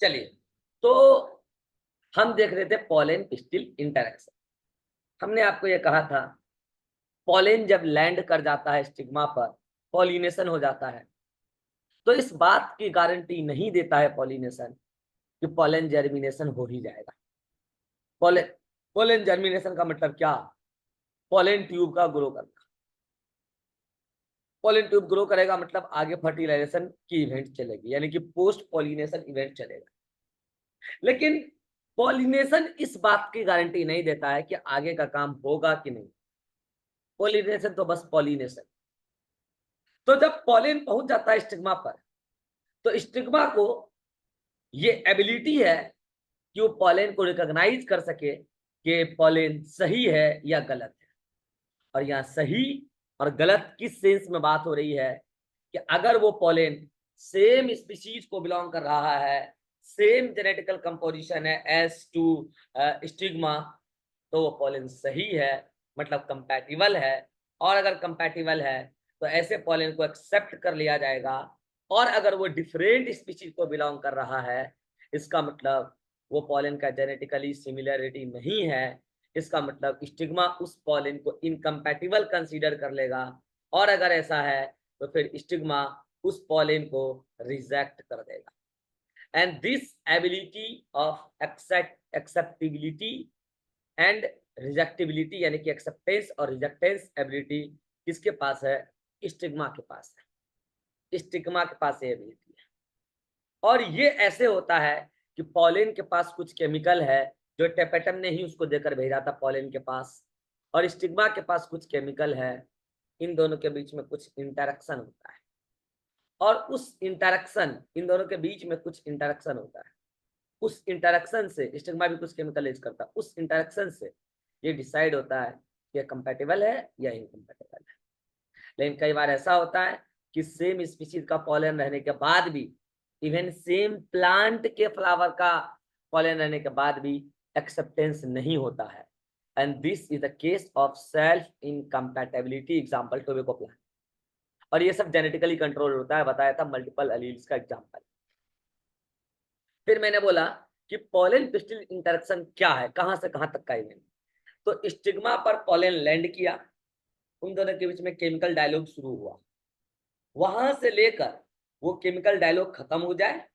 चलिए, तो हम देख रहे थे पॉलन पिस्टिल इंटरेक्शन। हमने आपको ये कहा था पॉलन जब लैंड कर जाता है स्टिग्मा पर, पॉलिनेशन हो जाता है। तो इस बात की गारंटी नहीं देता है पॉलिनेशन कि पॉलन जर्मिनेशन हो ही जाएगा। पॉलन पॉलन जर्मिनेशन का मतलब क्या? पॉलन ट्यूब का ग्रो करना। पॉलन ट्यूब ग्रो करेगा मतलब आगे फर्टिलाइजेशन की इवेंट चलेगी, यानी कि पोस्ट पॉलिनेशन इवेंट चलेगा। लेकिन पॉलिनेशन इस बात की गारंटी नहीं देता है कि आगे का काम होगा कि नहीं। पॉलिनेशन तो बस पॉलिनेशन। तो जब पॉलिन पहुंच जाता है स्टिग्मा पर, तो स्टिग्मा को ये एबिलिटी है कि वो पॉलिन को रिकॉग्नाइज कर सके कि पॉलिन सही है या गलत है। और यहाँ सही और गलत किस सेंस में बात हो रही है कि अगर वो पॉलिन सेम स्पीशीज को बिलोंग कर रहा है, सेम जेनेटिकल कंपोजिशन है एज टू स्टिग्मा, तो वो पॉलिन सही है, मतलब कंपैटिबल है। और अगर कंपैटिबल है तो ऐसे पॉलिन को एक्सेप्ट कर लिया जाएगा। और अगर वो डिफरेंट स्पीशीज को बिलोंग कर रहा है, इसका मतलब वो पॉलिन का जेनेटिकली सिमिलरिटी नहीं है। इसका मतलब स्टिग्मा उस पॉलिन को इनकम्पैटिबल कंसीडर कर लेगा। और अगर ऐसा है तो फिर स्टिग्मा उस पॉलिन को रिजेक्ट कर देगा। And this ability of acceptability and rejectability, यानी कि एक्सेप्टेंस और रिजेक्टेंस एबिलिटी किसके पास है? स्टिग्मा के पास है। स्टिग्मा के पास ये एबिलिटी है। और ये ऐसे होता है कि पॉलिन के पास कुछ केमिकल है जो टेपेटम ने ही उसको देकर भेजा था पॉलिन के पास, और स्टिग्मा के पास कुछ केमिकल है। इन दोनों के बीच में कुछ इंटरेक्शन होता है, और उस इंटरेक्शन, इन दोनों के बीच में कुछ इंटरेक्शन होता है। उस इंटरेक्शन से स्टिग्मा भी कुछ केमिकल यूज करता है। उस इंटरेक्शन से ये डिसाइड होता है कि कंपैटिबल है या इनकम्पैटिबल है। लेकिन कई बार ऐसा होता है कि सेम स्पीशीज का पॉलन रहने के बाद भी, इवन सेम प्लांट के फ्लावर का पॉलन रहने के बाद भी एक्सेप्टेंस नहीं होता है। And this is the case of self incompatibility, example tobacco plant. और ये सब जेनेटिकली कंट्रोल होता है, बताया था मल्टीपल एलील्स का एग्जांपल। फिर मैंने बोला कि पॉलन पिस्टिल इंटरेक्शन क्या है, कहां से कहां तक का इवेंट। तो स्टिग्मा पर पॉलन लैंड किया, उन दोनों के बीच में केमिकल डायलॉग शुरू हुआ। वहां से लेकर वो केमिकल डायलॉग खत्म हो जाए,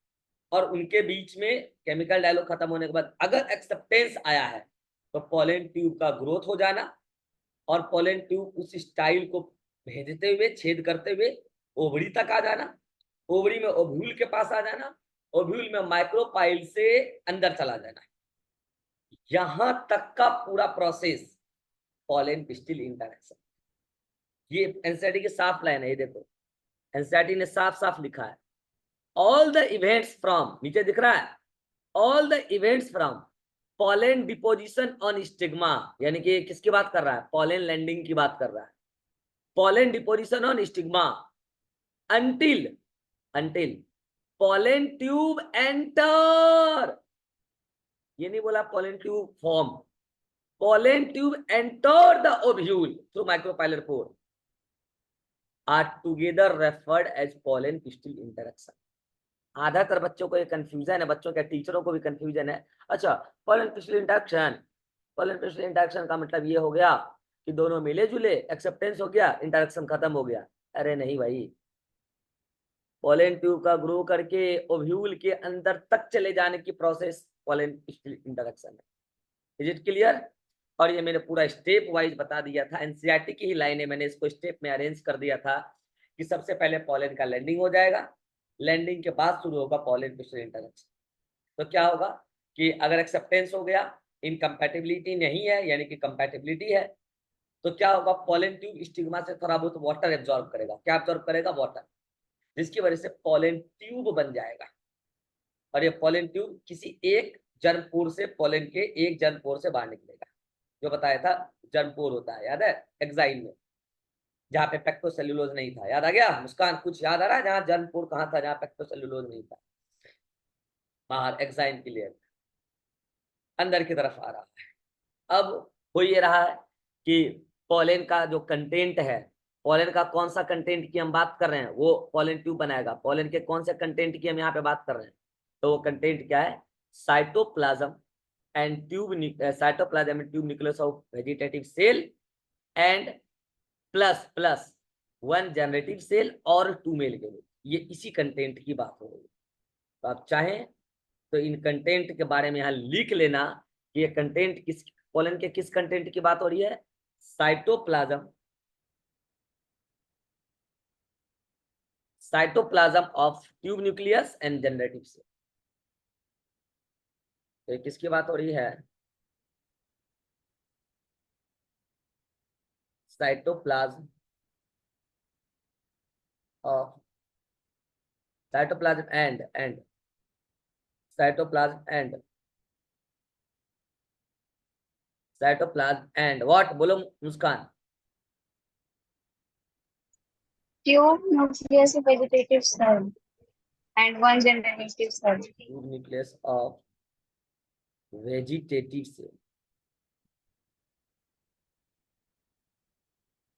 और उनके बीच में केमिकल डायलॉग खत्म होने के बाद अगर एक्सेप्टेंस आया है, तो पॉलन ट्यूब का ग्रोथ हो जाना, और पॉलन ट्यूब उस स्टाइल को भेजते हुए, छेद करते हुए ओवरी तक आ जाना, ओवरी में ओव्यूल के पास आ जाना, ओव्यूल में माइक्रोपाइल से अंदर चला जाना। यहां तक का पूरा प्रोसेस पॉलन पिस्टिल इंटरेक्शन। ये एनसीईआरटी की साफ लाइन है, ये देखो एनसीईआरटी ने साफ साफ लिखा है, ऑल द इवेंट्स फ्रॉम, नीचे दिख रहा है, all the events from pollen deposition on stigma, यानी कि किसकी बात कर रहा है? पॉलन लैंडिंग की बात कर रहा है। Pollen deposition on stigma until until pollen tube enter, ये नहीं बोला pollen tube form, pollen tube enter the ovule through micropylar pore are together referred as pollen pistil interaction। आधातर बच्चों को ये कंफ्यूजन है, बच्चों के टीचरों को भी कंफ्यूजन है। अच्छा, pollen pistil interaction, pollen pistil interaction का मतलब ये हो गया कि दोनों मिले जुले, एक्सेप्टेंस हो गया, इंटरेक्शन खत्म हो गया। अरे नहीं भाई, पॉलन ट्यूब का ग्रो करके ओव्यूल के अंदर तक चले जाने की प्रोसेस पॉलन पिस्टिल इंटरेक्शन है। Is it clear? और ये मैंने पूरा स्टेप वाइज बता दिया था, एनसीईआरटी की ही लाइन है, मैंने इसको स्टेप में अरेंज कर दिया था कि सबसे पहले पॉलन का लैंडिंग हो जाएगा, लैंडिंग के बाद शुरू होगा पॉलन पिस्टिल इंटरेक्शन। तो क्या होगा कि अगर एक्सेप्टेंस हो गया, इनकम्पैटिबिलिटी नहीं है यानी कि कंपैटिबिलिटी है, तो क्या होगा? पॉलन ट्यूब स्टिग्मा से थोड़ा बहुत वाटर एब्जॉर्ब करेगा। क्या एब्जॉर्ब करेगा? वाटर, जिसकी वजह से पॉलन ट्यूब बन जाएगा। और ये पॉलन ट्यूब किसी एक जर्मपोर से, पॉलन के एक जर्मपोर से बाहर निकलेगा, जो बताया था जर्मपोर होता है, याद है एक्साइल में, जहाँ पे पेक्टोसेल्यूलोज नहीं था। याद आ गया मुस्कान? कुछ याद आ रहा है जहाँ जर्मपोर कहाँ था, जहाँ पेक्टोसेल्यूलोज नहीं था? बाहर एक्साइन की लेयर अंदर की तरफ आ रहा है। अब हो ये रहा है कि पॉलन का जो कंटेंट है, पॉलन का कौन सा कंटेंट की हम बात कर रहे हैं, वो पॉलन ट्यूब बनाएगा। पॉलन के कौन से कंटेंट की हम यहाँ पे बात कर रहे हैं? तो वो कंटेंट क्या है, cytoplasm and tube nucleus of vegetative cell and plus one generative cell और 2 मेल गैमेट। ये इसी कंटेंट की बात हो रही है। तो आप चाहें तो इन कंटेंट के बारे में यहाँ लिख लेना कि ये कंटेंट किस पोलन के किस कंटेंट की बात हो रही है, cytoplasm of tube nucleus and generative cell. तो ये किसकी बात हो रही है, cytoplasm of cytoplasm and cytoplasm and what, बोलो Muskaan. Tube nucleus of vegetative cell and one generative cell. Tube nucleus of vegetative cell.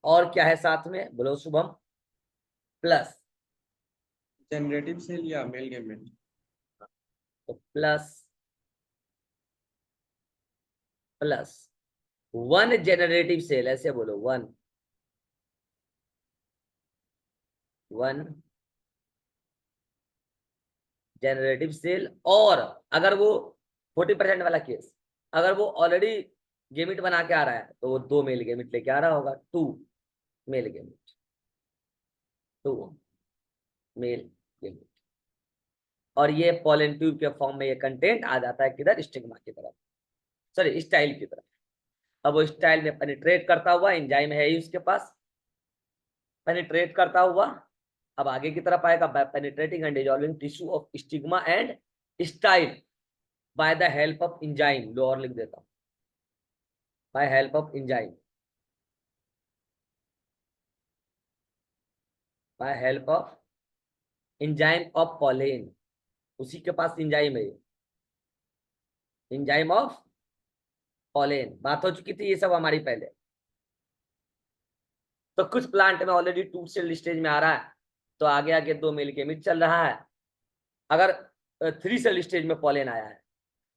और क्या है साथ में, बोलो शुभम। प्लस जनरेटिव सेल या मेल गैमेट। तो प्लस वन जनरेटिव सेल, ऐसे बोलो, वन जनरेटिव सेल। और अगर वो 40% वाला केस, अगर वो ऑलरेडी गेमिट बना के आ रहा है तो वो 2 मेल गेमिट लेके आ रहा होगा, 2 मेल गेमिट, 2 मेल गेमिट। और ये पॉलन ट्यूब के फॉर्म में ये कंटेंट आ जाता है किधर, स्टिग्मा की तरफ, सॉरी स्टाइल की तरफ। अब वो स्टाइल में पेनिट्रेट करता हुआ, एंजाइम है ही उसके पास, पेनिट्रेट करता हुआ अब आगे की तरफ आएगा, by penetrating and dissolving tissue of stigma and style by the help of enzyme. लो और लिख देता हूं, by help of enzyme, by help of enzyme of pollen. उसी के पास एंजाइम है, एंजाइम ऑफ पॉलेन। बात हो चुकी थी ये सब हमारी पहले। तो कुछ प्लांट में ऑलरेडी 2 सेल स्टेज में आ रहा है तो आगे आगे 2 मेल गेमिट चल रहा है। अगर 3 सेल स्टेज में पॉलेन आया है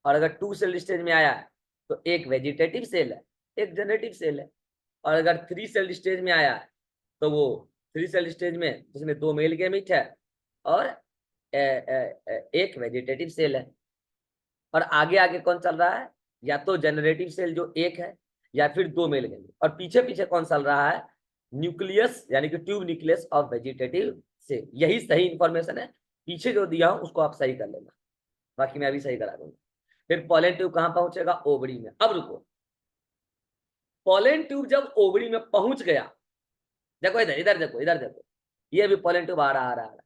और अगर 2 सेल स्टेज में आया है तो एक वेजिटेटिव सेल है, एक जनरेटिव सेल है। और अगर 3 सेल स्टेज में आया है तो वो 3 सेल स्टेज में जिसमें 2 मेल गेमिट है और एक वेजिटेटिव सेल है। और आगे आगे कौन चल रहा है, या तो जनरेटिव सेल जो एक है या फिर 2 मेल गेमिट, और पीछे पीछे कौन चल रहा है, न्यूक्लियस यानी कि tube nucleus of vegetative cell. यही सही इंफॉर्मेशन है, पीछे जो दिया हूं उसको आप सही कर लेना, बाकी मैं अभी सही करा दूंगा। फिर पॉलन ट्यूब कहां पहुंचेगा, ओवरी में। अब रुको, पॉलन ट्यूब जब ओवरी में पहुंच गया, देखो इधर इधर देखो, इधर देखो, ये भी पॉलन ट्यूब आ रहा है।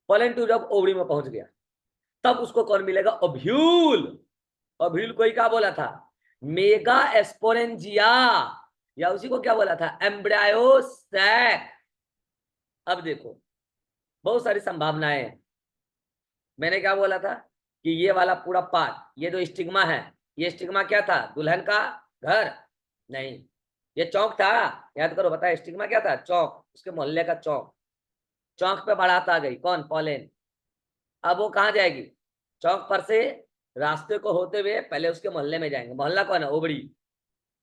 पॉलन ट्यूब जब ओवरी में पहुंच गया तब उसको कौन मिलेगा, ओव्यूल। ओव्यूल को ही क्या बोला था, मेगा एस्पोरेंजिया, या उसी को क्या बोला था, एम्ब्रायो सैक। अब देखो बहुत सारी संभावनाएं हैं। मैंने क्या बोला था कि ये वाला पूरा पार्ट, ये जो स्टिग्मा है, ये स्टिग्मा क्या था, दुल्हन का घर नहीं, ये चौक था। याद करो, बताया स्टिग्मा क्या था, चौक, उसके मोहल्ले का चौक। चौक पे बारात आ गई, कौन, पॉलेन। अब वो कहाँ जाएगी, चौक पर से रास्ते को होते हुए पहले उसके मोहल्ले में जाएंगे। मोहल्ला कौन है, ओबड़ी।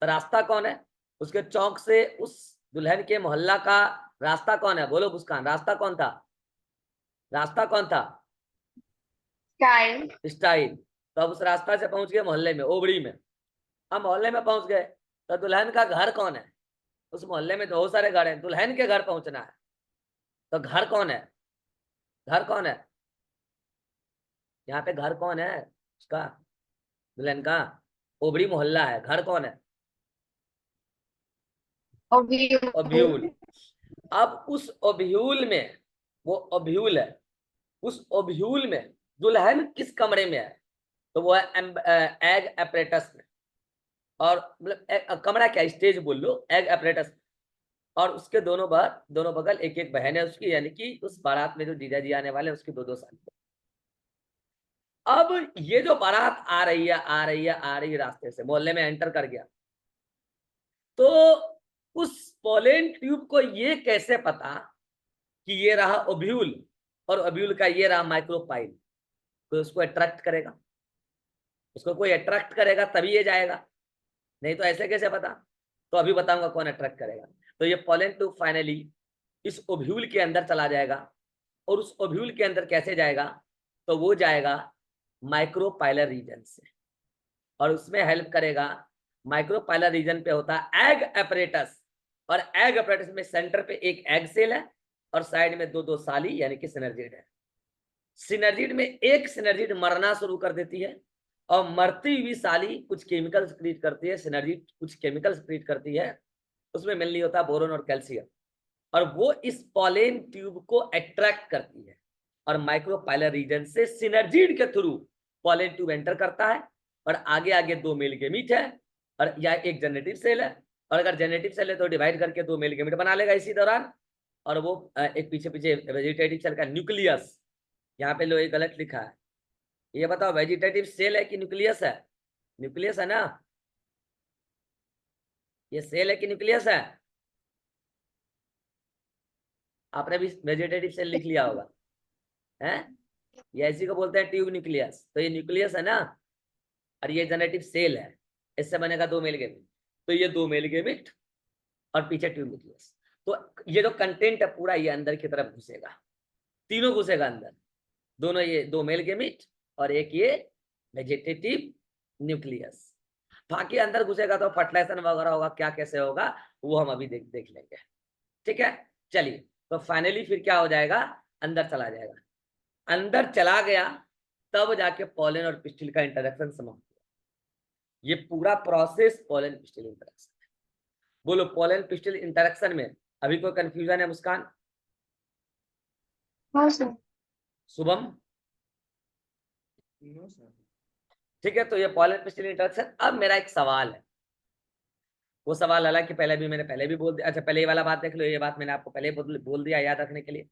तो रास्ता कौन है, उसके चौक से उस दुल्हन के मोहल्ला का रास्ता कौन है, बोलो मुस्कान, रास्ता कौन था, रास्ता कौन था, स्टाइल। तो अब उस रास्ता से पहुंच गए मोहल्ले में, ओबड़ी में। अब मोहल्ले में पहुंच गए तो दुल्हन का घर कौन है, उस मोहल्ले में तो बहुत सारे घर हैं, दुल्हन के घर पहुंचना है। तो घर कौन है, घर कौन है, यहाँ पे घर कौन है उसका, दुल्हन का, ओबड़ी मोहल्ला है, घर कौन है, ओब्यूल। अब उस ओब्यूल में, वो ओब्यूल है, उस ओब्यूल में दुल्हन किस कमरे में है, तो वो है एग एपरेटस में। और मतलब कमरा क्या, स्टेज बोल लो, एग एपरेटस। और उसके दोनों बगल एक एक बहन है उसकी, यानी कि उस बारात में जो जीजा जी आने वाले हैं उसकी 2-2 साल। अब ये जो बारात आ रही है, आ रही है, आ रही है, रास्ते से मोहल्ले में एंटर कर गया, तो उस पोलेन ट्यूब को ये कैसे पता कि ये रहा ओब्यूल और ओब्यूल का ये रहा माइक्रोपाइल। कोई उसको अट्रैक्ट करेगा, उसको कोई अट्रैक्ट करेगा तभी ये जाएगा, नहीं तो ऐसे कैसे पता? तो अभी बताऊंगा कौन अट्रैक्ट करेगा। तो ये पॉलन ट्यूब फाइनली इस ओव्यूल के अंदर चला जाएगा, और उस ओव्यूल के अंदर कैसे जाएगा? तो वो जाएगा माइक्रोपाइलर रीजन से, और उसमें हेल्प करेगा, माइक्रोपाइलर रीजन पे होता है एग अपरेटस, और एग अपरेटस में सेंटर पे एक एग सेल है और साइड में दो साली यानी कि सिनर्जिड है। सिनर्जिड में एक सिनर्जिड मरना शुरू कर देती है, और मरती हुई साली कुछ केमिकल क्रिएट करती है, सिनर्जिड कुछ केमिकल क्रिएट करती है, उसमें मेनली होता है बोरोन और कैल्शियम, और वो इस पॉलन ट्यूब को अट्रैक्ट करती है, और माइक्रोपाइलर रीजन से सिनर्जिड के थ्रू पॉलन ट्यूब एंटर करता है, और आगे आगे दो मेल गेमीट है, और या एक जनरेटिव सेल है, और अगर जनरेटिव सेल है तो डिवाइड करके दो मेल गेमीट बना लेगा इसी दौरान, और वो एक पीछे पीछे वेजिटेटिव सेल का न्यूक्लियस, यहाँ पे लो ये गलत लिखा है, ये बताओ वेजिटेटिव सेल है कि न्यूक्लियस है? न्यूक्लियस है ना, ये सेल है कि न्यूक्लियस है? आपने भी वेजिटेटिव सेल लिख लिया होगा, है? ये इसी को बोलते हैं ट्यूब न्यूक्लियस, तो ये न्यूक्लियस है ना, और ये जेनेटिव सेल है, इससे बनेगा दो मेल गेमिट, तो ये दो मेल गेमिट और पीछे ट्यूब न्यूक्लियस। तो ये जो कंटेंट है पूरा ये अंदर की तरफ घुसेगा, तीनों घुसेगा अंदर, दोनों ये दो मेल गेमिट और एक ये वेजिटेटिव न्यूक्लियस। बाकी अंदर घुसेगा तो फर्टिलाइजेशन वगैरह होगा, क्या कैसे होगा वो हम अभी देख लेंगे, ठीक है। चलिए, तो फाइनली फिर क्या हो जाएगा, अंदर चला जाएगा, अंदर चला गया तब जाके पॉलन और पिस्टिल का इंटरेक्शन समाप्त हुआ। ये पूरा प्रोसेस पॉलन पिस्टिल इंटरेक्शन। बोलो पॉलन पिस्टिल इंटरेक्शन में अभी कोई कंफ्यूजन है मुस्कान? हाँ सर। शुभम? No sir. ठीक है, तो ये पॉलन पिस्टिल इंटरेक्शन। अब मेरा एक सवाल है, वो सवाल हालांकि पहले भी बोल दिया, अच्छा पहले ये वाला बात देख लो, ये बात मैंने आपको पहले बोल दिया याद रखने के लिए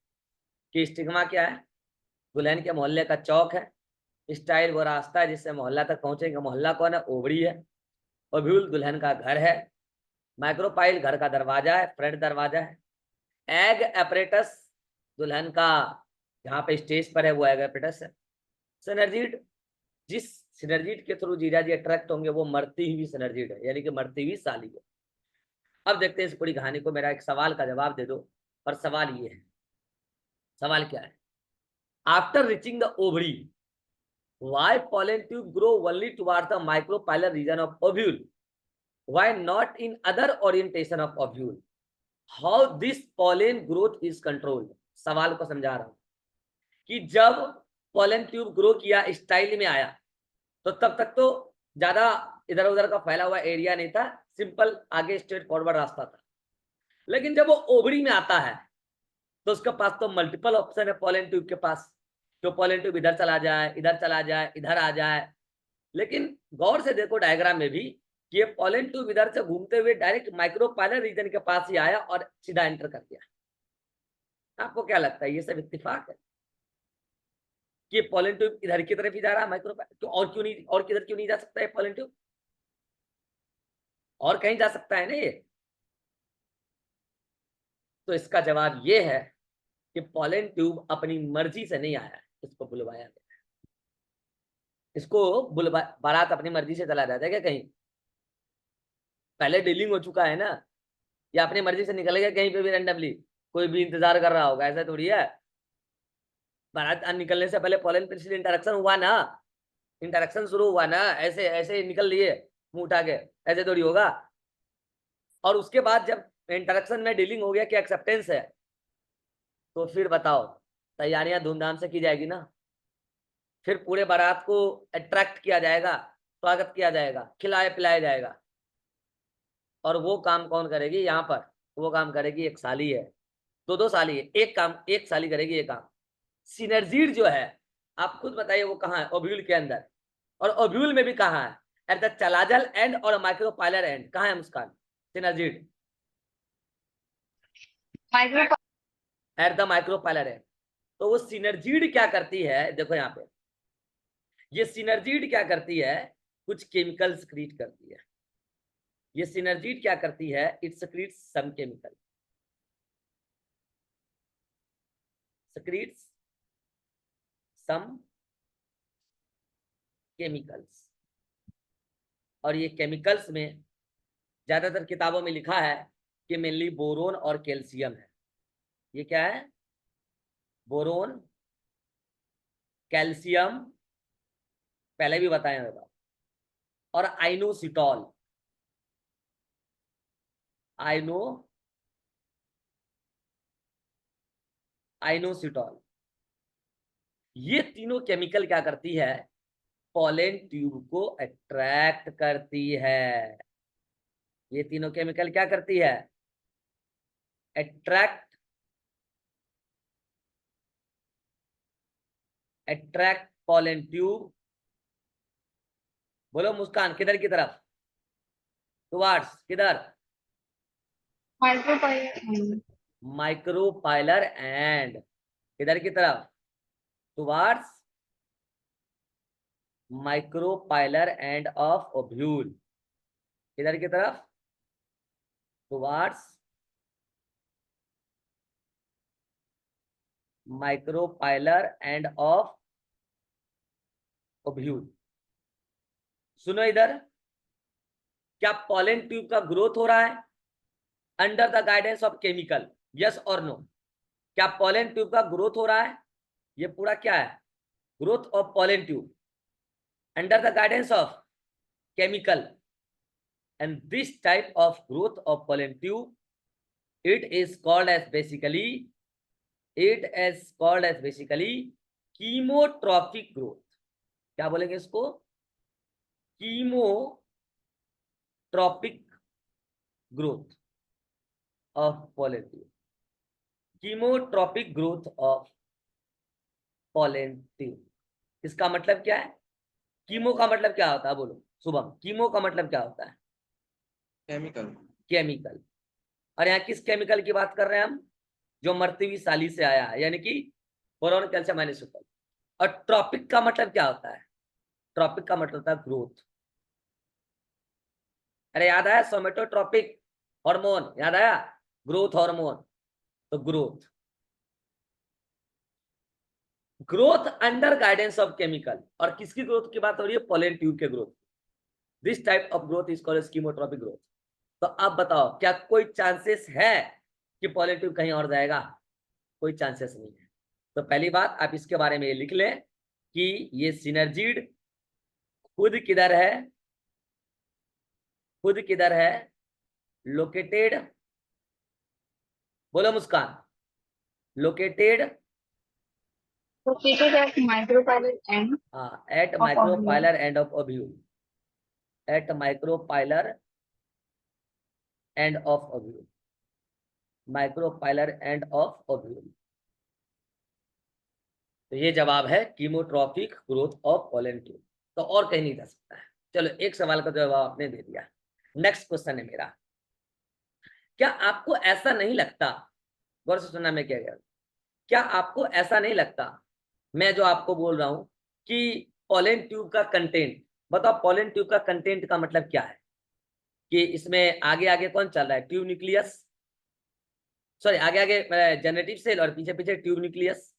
कि स्टिग्मा क्या है, दुल्हन के मोहल्ले का चौक है, स्टाइल वो रास्ता है जिससे मोहल्ला तक पहुंचेंगे, मोहल्ला कौन है, ओवड़ी है, ओव्यूल दुल्हन का घर है, माइक्रोपाइल घर का दरवाजा है, फ्रंट दरवाजा है, एग अपरेटस दुल्हन का जहाँ पे स्टेज पर है वो एग अपरेटस है, सिनर्जिड जिस सिनर्जिड के थ्रू जीजा जी अट्रैक्ट होंगे वो मरती हुई सिनर्जिड है, यानी कि मरती हुई साली है। अब देखते हैं इस पूरी कहानी को, मेरा एक सवाल का जवाब दे दो, और सवाल ये है, सवाल क्या है, after reaching the ovary why pollen tube grow only towards the micropylar region of ovule, why not in other orientation of ovule, how this pollen growth is controlled। सवाल को समझा रहा हूं कि जब pollen tube ग्रो किया, style में आया, तो तब तक तो ज्यादा इधर उधर का फैला हुआ एरिया नहीं था, सिंपल आगे स्ट्रेट फॉरवर्ड रास्ता था, लेकिन जब वो ओवरी में आता है तो उसके पास तो मल्टीपल ऑप्शन है पॉलन ट्यूब के पास, तो पॉलन ट्यूब इधर चला जाए, इधर चला जाए, इधर आ जाए, लेकिन गौर से देखो डायग्राम में भी कि ये पॉलन ट्यूब इधर से घूमते हुए डायरेक्ट माइक्रोपाइलर रीजन के पास ही आया और सीधा एंटर कर दिया। आपको क्या लगता है, ये सब इत्तेफाक है कि पॉलन ट्यूब इधर की तरफ ही जा रहा है माइक्रोपाइलर, तो और क्यों नहीं, और किधर क्यों नहीं जा सकता है पॉलन ट्यूब, और कहीं जा सकता है ना ये? तो इसका जवाब ये है कि पॉलन ट्यूब अपनी मर्जी से नहीं आया, इसको बुलवाया गया, इसको बारात अपनी मर्जी से चला जाता है क्या कहीं? पहले डीलिंग हो चुका है ना, या अपनी मर्जी से निकल गया कहीं पे भी रैंडमली, कोई भी इंतजार कर रहा होगा, ऐसा थोड़ी है। बारात निकलने से पहले पॉलन पिस्टिल इंटरेक्शन हुआ ना, इंटरेक्शन शुरू हुआ ना, ऐसे ऐसे निकल लिए मुंह उठा के, ऐसे थोड़ी होगा। और उसके बाद जब इंटरेक्शन में डीलिंग हो गया कि एक्सेप्टेंस है, तो फिर बताओ तैयारियां धूमधाम से की जाएगी ना, फिर पूरे बारात को अट्रैक्ट किया जाएगा, स्वागत किया जाएगा, खिलाया पिलाया जाएगा, और वो काम कौन करेगी यहाँ पर? वो काम करेगी एक साली है, दो साली है, एक काम एक साली करेगी ये काम। सिनर्जीड जो है आप खुद बताइए वो कहाँ है, ओव्यूल के अंदर, और ओव्यूल में भी कहाँ है, एट द चलाजल एंड और माइक्रोपाइलर एंड, कहाँ है Muskan synergid? Micro at the micropylar end. तो वो सिनर्जीड क्या करती है, देखो यहाँ पे, ये सिनर्जीड क्या करती है, कुछ केमिकल्स क्रिएट करती है। ये सिनर्जीड क्या करती है, it secretes some chemical, secretes some chemicals. और ये केमिकल्स में ज्यादातर किताबों में लिखा है कि मेनली बोरोन और कैल्शियम है। ये क्या है? बोरोन, कैल्शियम, पहले भी बताया होगा, और आइनोसिटॉल। आइनोसिटॉल, ये तीनों केमिकल क्या करती है? पॉलन ट्यूब को अट्रैक्ट करती है। ये तीनों केमिकल क्या करती है? Attract pollen tube. बोलो मुस्कान, किधर की तरफ? टुवार्ड्स किधर? Microbiome. माइक्रोपाइलर एंड, किधर की तरफ? Towards micropylar end of ovule. किधर की तरफ? Towards micropylar end of ovule. सुनो इधर, क्या पॉलन ट्यूब का ग्रोथ हो रहा है under the guidance of chemical? Yes और नो? क्या पॉलन ट्यूब का ग्रोथ हो रहा है? ये पूरा क्या है? Growth of pollen tube under the guidance of chemical, and this type of growth of pollen tube, it is called as basically chemotropic growth. क्या बोलेंगे इसको? chemotropic growth of pollen tube. chemotropic growth of pollen tube, इसका मतलब क्या है? Chemo का मतलब क्या होता है? बोलो शुभम, कीमो का मतलब क्या होता है? केमिकल। केमिकल। और यहाँ किस केमिकल की बात कर रहे हैं हम? जो मरती हुई साली से आया है, यानी कि बोरोन, कैल्शियम, आइनोसिटॉल। और ट्रॉपिक का मतलब क्या होता है? ट्रॉपिक का मतलब होता है ग्रोथ। अरे याद आया? सोमेटोट्रॉपिक हार्मोन याद आया? Growth hormone. तो growth under guidance of chemical. और किसकी ग्रोथ की बात हो रही है? पॉलन ट्यूब के growth. This type of growth is called chemotropic growth. तो आप बताओ, क्या कोई चांसेस है कि पॉलन ट्यूब कहीं और जाएगा? कोई चांसेस नहीं है। तो पहली बात आप इसके बारे में लिख लें कि ये सिनर्जिड खुद किधर है? लोकेटेड, बोलो Muskan, located Located at micropylon end at of ovule. Micropylar end of ovule. At micropylar end of ovule. Micropylar end of ovule. तो ये जवाब है chemotropic growth of pollen tube. तो और कहीं नहीं जा सकता है। चलो, एक सवाल का जवाब आपने दे दिया। नेक्स्ट क्वेश्चन है मेरा। क्या आपको ऐसा नहीं लगता, गौर से सुनना मैं क्या कह रहा हूं, क्या आपको ऐसा नहीं लगता, मैं जो आपको बोल रहा हूं कि पॉलन ट्यूब का कंटेंट बताओ? पॉलन ट्यूब का कंटेंट का मतलब क्या है? कि इसमें आगे आगे कौन चल रहा है? ट्यूब न्यूक्लियस, सॉरी आगे आगे जनरेटिव सेल और पीछे पीछे ट्यूब न्यूक्लियस,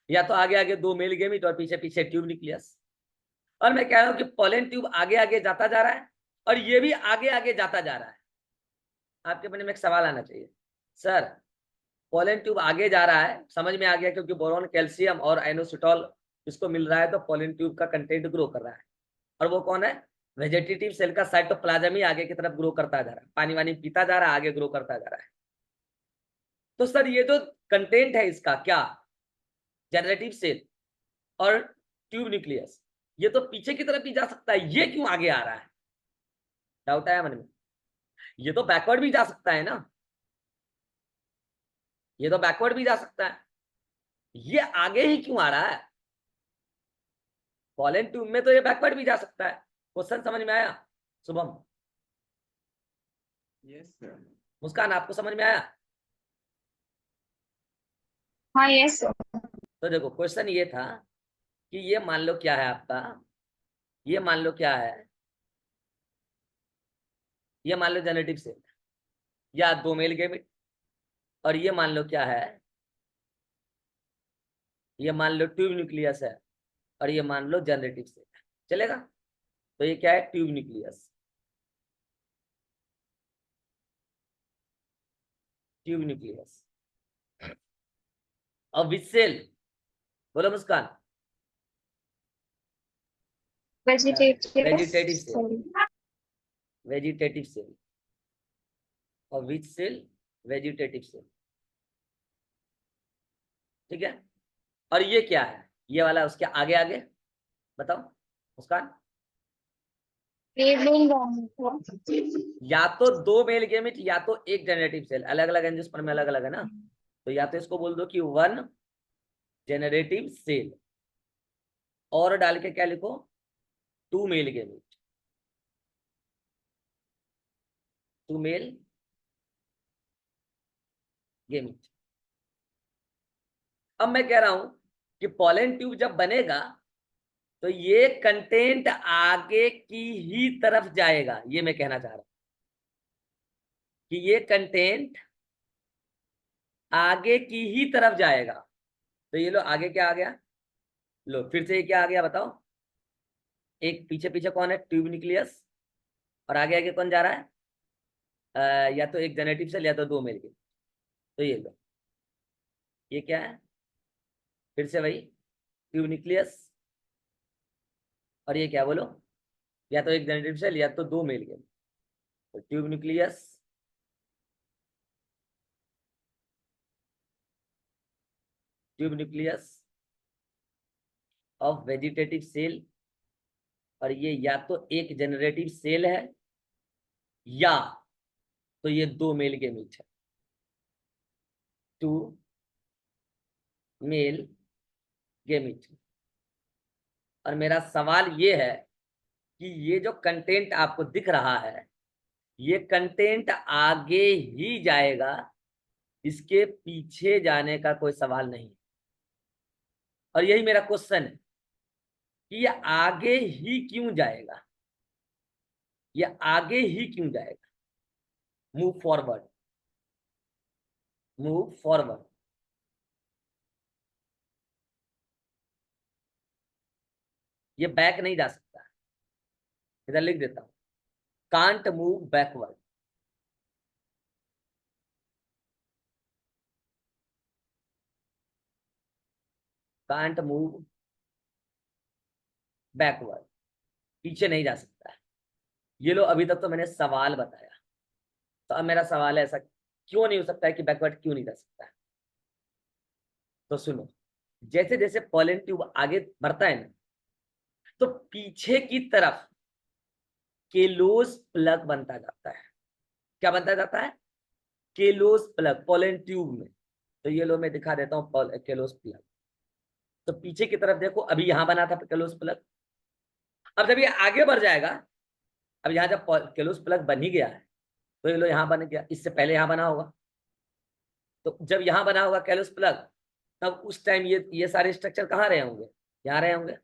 या तो आगे आगे दो मेल गेमिट और पीछे पीछे ट्यूब न्यूक्लियस। और मैं कह रहा हूं कि पॉलन ट्यूब आगे आगे जाता जा रहा है और ये भी आगे आगे जाता जा रहा है। आपके मन में एक सवाल आना चाहिए, सर पॉलन ट्यूब आगे जा रहा है, समझ में आ गया, क्योंकि बोरॉन, कैल्शियम और आइनोसिटॉल इसको मिल रहा है, तो पॉलन ट्यूब का कंटेंट ग्रो कर रहा है। और वो कौन है? वेजिटेटिव सेल का साइटोप्लाज्म ही आगे की तरफ ग्रो करता जा रहा है, पानी वानी पीता जा रहा है, आगे ग्रो करता जा रहा है। तो सर ये जो कंटेंट है इसका, क्या जनरेटिव सेल और ट्यूब न्यूक्लियस, ये तो पीछे की तरफ भी जा सकता है, ये क्यों आगे आ रहा है? डाउट आया मन में? ये तो बैकवर्ड भी जा सकता है ना, ये तो बैकवर्ड भी जा सकता है, ये आगे ही क्यों आ रहा है? पॉलन ट्यूब में तो ये बैकवर्ड भी जा सकता है। क्वेश्चन समझ में आया शुभम? Yes sir. मुस्कान, आपको समझ में आया? हाँ, yes sir. तो देखो, क्वेश्चन ये था कि ये मान लो क्या है आपका, ये मान लो क्या है, ये मान लो जेनेटिक सेल या दो मेल गेमिट, और ये मान लो क्या है, ये मान लो ट्यूब न्यूक्लियस है, और ये मान लो जनरेटिव सेल। चलेगा। तो ये क्या है, ट्यूब न्यूक्लियस, ट्यूब न्यूक्लियस। और विच सेल, बोलो Muskan. Vegetative vegetative cell, cell. Vegetative cell. और विच सेल, वेजिटेटिव सेल। ठीक है। और ये क्या है, ये वाला उसके आगे आगे बताओ मुस्कान। या तो दो मेल गेमिट या तो एक जेनरेटिव सेल, अलग अलग एंजियोस्पर्म में अलग अलग है ना। तो या तो इसको बोल दो कि वन जेनरेटिव सेल, और डाल के क्या लिखो, two male gamete, two male gamete. अब मैं कह रहा हूं कि पॉलन ट्यूब जब बनेगा तो ये कंटेंट आगे की ही तरफ जाएगा, ये मैं कहना चाह रहा हूं कि ये कंटेंट आगे की ही तरफ जाएगा। तो ये लो आगे क्या आ गया, लो फिर से ये क्या आ गया बताओ। एक पीछे पीछे कौन है, ट्यूब न्यूक्लियस, और आगे आगे कौन जा रहा है, या तो एक जेनेटिव सेल या तो दो मेल के। तो ये लो, ये क्या है, फिर से वही ट्यूब न्यूक्लियस, और ये क्या बोलो, या तो एक जेनेटिव सेल या तो दो मेल के। तो tube nucleus, tube nucleus of vegetative cell, और ये या तो एक जनरेटिव सेल है या तो ये दो मेल गेमीट है, टू मेल गेमीट। और मेरा सवाल ये है कि ये जो कंटेंट आपको दिख रहा है ये कंटेंट आगे ही जाएगा, इसके पीछे जाने का कोई सवाल नहीं। और यही मेरा क्वेश्चन है कि ये आगे ही क्यों जाएगा, ये आगे ही क्यों जाएगा। Move forward, move forward. ये बैक नहीं जा सकता, इधर लिख देता हूं, can't move backward. Can't move backward, पीछे नहीं जा सकता है। ये लो अभी तक तो मैंने सवाल बताया, तो अब मेरा सवाल है ऐसा क्यों नहीं हो सकता है कि बैकवर्ड क्यों नहीं जा सकता है। तो सुनो, जैसे जैसे पॉलन ट्यूब आगे बढ़ता है ना, तो पीछे की तरफ केलोस प्लग बनता जाता है। क्या बनता जाता है, केलोस प्लग पॉलन ट्यूब में। तो ये लो मैं दिखा देता हूँ केलोस प्लग। तो पीछे की तरफ देखो, अभी यहां बना था केलोस प्लग। अब जब ये आगे बढ़ जाएगा, अब यहाँ जब केलोस प्लग बन ही गया है, तो ये लो यहाँ बन गया, इससे पहले यहाँ बना होगा। तो जब यहाँ बना होगा केलोस प्लग, तब उस टाइम ये सारे स्ट्रक्चर कहाँ रहे होंगे, यहाँ रहे होंगे।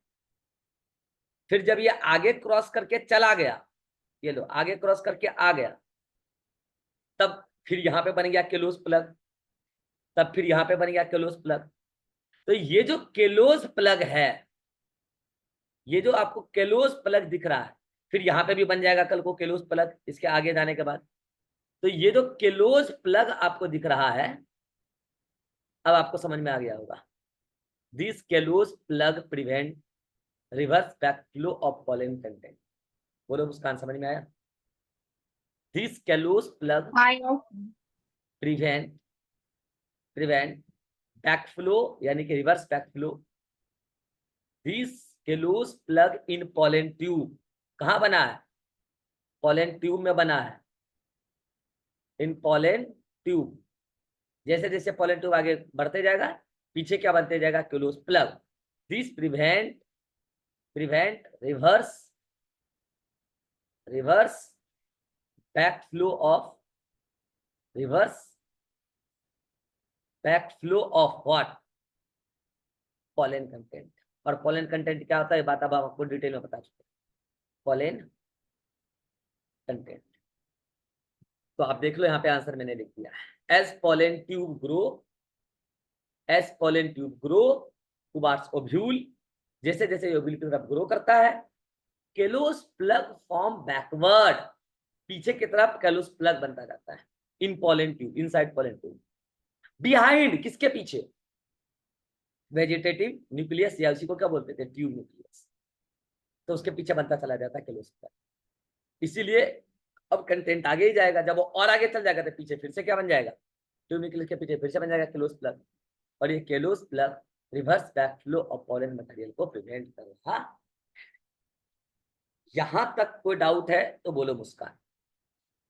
फिर जब ये आगे क्रॉस करके चला गया, ये लो आगे क्रॉस करके आ गया, तब फिर यहाँ पे बन गया केलोस प्लग, तब फिर यहाँ पे बन गया केलोस प्लग। तो ये जो केलोस प्लग है, ये जो आपको केलोस प्लग दिख रहा है, फिर यहाँ पे भी बन जाएगा कल को केलोस प्लग इसके आगे जाने के बाद। तो ये जो केलोस प्लग आपको दिख रहा है, अब आपको समझ में आ गया होगा। This callose plug prevent reverse backflow of pollen content. बोलो मुस्कान, समझ में आया। This callose plug prevent prevent backflow यानी कि reverse backflow. This callose plug in pollen tube, कहां बना है, पॉलन ट्यूब में बना है, इन पॉलन ट्यूब। जैसे जैसे पॉलन ट्यूब आगे बढ़ते जाएगा, पीछे क्या बनते जाएगा, callose plug. This prevent prevent reverse reverse backflow of reverse backflow of what, pollen content. और पॉलन कंटेंट क्या होता है, बात अब आपको डिटेल में बता चुके। पॉलन कंटेंट, तो आप देख लो यहाँ पे आंसर मैंने लिख दिया है। As pollen tube grow, as pollen tube grow towards ovule, जैसे जैसे ओव्यूल की तरफ ग्रो करता है, केलोस प्लग फॉर्म बैकवर्ड, पीछे की तरफ केलोस प्लग बनता जाता है in pollen tube, inside pollen tube. Behind, किसके पीछे? वेजिटेटिव न्यूक्लियस, या उसी को क्या बोलते थे, ट्यूब न्यूक्लियस। तो उसके पीछे बनता चला जाता है केलोस प्लग। इसीलिए अब कंटेंट आगे ही जाएगा, जब वो और आगे चल जाएगा तो पीछे फिर से क्या बन जाएगा, ट्यूब न्यूक्लियस के पीछे फिर से बन जाएगा केलोस प्लग। और ये callose plug reverse back flow of pollen material को प्रिवेंट करेगा। यहां तक कोई डाउट है तो बोलो मुस्कान,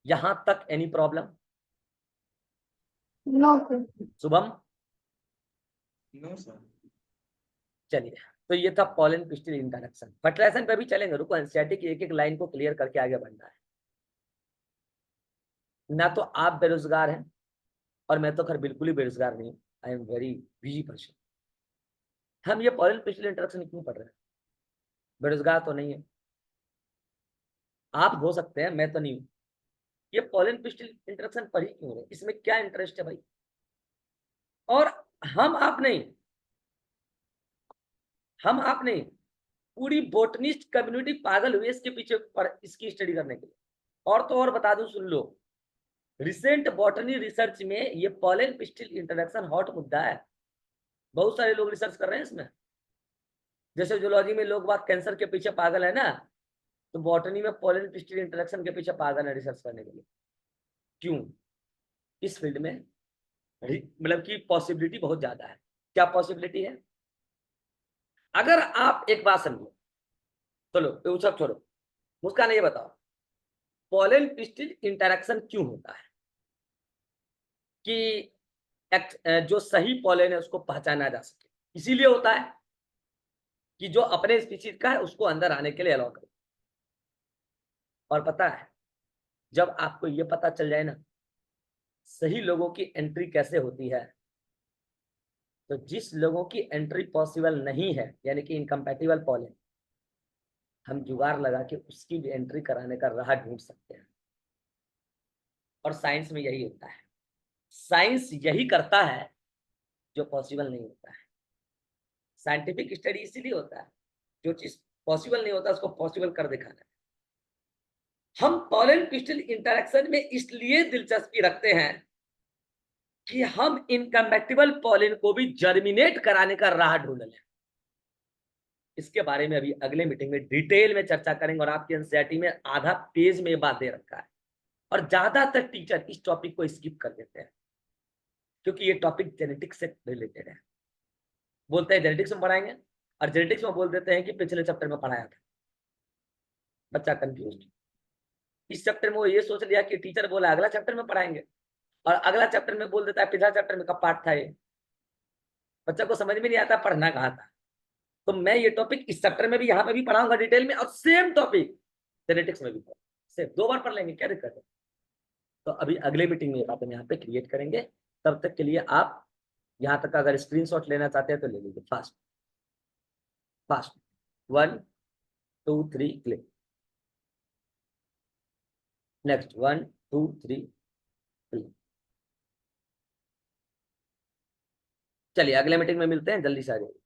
यहां तक any problem? No, sir. Shubham? No sir. चलिए, तो ये था पॉलन पिस्टिल इंटरेक्शन। फर्टिलाइजेशन पे भी चलेंगे, रुको, एनसीईआरटी की एक एक लाइन को क्लियर करके आगे बढ़ना है। ना तो आप बेरोजगार हैं, और मैं तो खैर बिल्कुल ही बेरोजगार नहीं, I am very busy person. हम ये पॉलन पिस्टिल इंटरेक्शन क्यों पढ़ रहे हैं? बेरोजगार तो नहीं है, आप हो सकते हैं, मैं तो नहीं हूं। ये पॉलन पिस्टिल इंटरेक्शन पढ़ ही क्यों रहे, इसमें क्या इंटरेस्ट है भाई? और हम आप नहीं, हम आप नहीं, पूरी बोटनिस्ट कम्युनिटी पागल हुई इसके पीछे पर इसकी स्टडी करने के लिए। और तो और बता दूं, सुन लो, रिसेंट बॉटनी रिसर्च में ये पॉलन पिस्टिल इंटरेक्शन हॉट मुद्दा है। बहुत सारे लोग रिसर्च कर रहे हैं इसमें। जैसे जूलॉजी में लोग बात कैंसर के पीछे पागल है ना, तो बॉटनी में पॉलन पिस्टिल इंटरेक्शन के पीछे पागल है रिसर्च करने के लिए। क्यों? इस फील्ड में मतलब कि पॉसिबिलिटी बहुत ज्यादा है। क्या पॉसिबिलिटी है? अगर आप एक बात समझो, चलो ये सब छोड़ो, मुस्कान ये बताओ, पॉलन पिस्टिल इंटरेक्शन क्यों होता है? कि जो सही पॉलन है उसको पहचाना जा सके, इसीलिए होता है कि जो अपने स्पीशीज का है उसको अंदर आने के लिए अलाउ करो। और पता है, जब आपको ये पता चल जाए ना सही लोगों की एंट्री कैसे होती है, तो जिस लोगों की एंट्री पॉसिबल नहीं है, यानी कि इनकम्पैटिबल पॉलन, हम जुगाड़ लगा के उसकी भी एंट्री कराने का राह ढूंढ सकते हैं। और साइंस में यही होता है, साइंस यही करता है जो पॉसिबल नहीं होता है। साइंटिफिक स्टडी इसीलिए होता है, जो चीज पॉसिबल नहीं होता उसको पॉसिबल कर दिखाना। हम पॉलन पिस्टिल इंटरेक्शन में इसलिए दिलचस्पी रखते हैं कि हम इनकम्पैटिबल पॉलन को भी जर्मिनेट कराने का राह ढूंढ लें। इसके बारे में अभी अगले मीटिंग में डिटेल में चर्चा करेंगे, और आपकी एनसीईआरटी में आधा पेज में बात दे रखा है, और ज्यादातर टीचर इस टॉपिक को स्किप कर देते हैं क्योंकि ये टॉपिक जेनेटिक्स से रिलेटेड है। बोलते हैं जेनेटिक्स में पढ़ाएंगे, और जेनेटिक्स में बोल देते हैं कि पिछले चैप्टर में पढ़ाया था। बच्चा कंफ्यूज, इस चैप्टर में वो ये सोच लिया कि टीचर बोला अगला चैप्टर में पढ़ाएंगे, और अगला चैप्टर में बोल देता है पिछला चैप्टर में कब पार्ट था ये। बच्चा को समझ में नहीं आता पढ़ना कहाँ था। तो मैं ये टॉपिक इस चैप्टर में भी यहाँ पे भी पढ़ाऊंगा डिटेल में, और सेम टॉपिक जेनेटिक्स में भी पढ़ा, सिर्फ 2 बार पढ़ लेंगे, क्या दिक्कत है? तो अभी अगले मीटिंग में ये बात हम यहाँ पे क्रिएट करेंगे। तब तक के लिए आप यहाँ तक अगर स्क्रीनशॉट लेना चाहते हैं तो ले लीजिए, fast fast, 1 2 3 click, next 1 2 3 click. चलिए अगले मीटिंग में मिलते हैं, जल्दी से आ जाइए।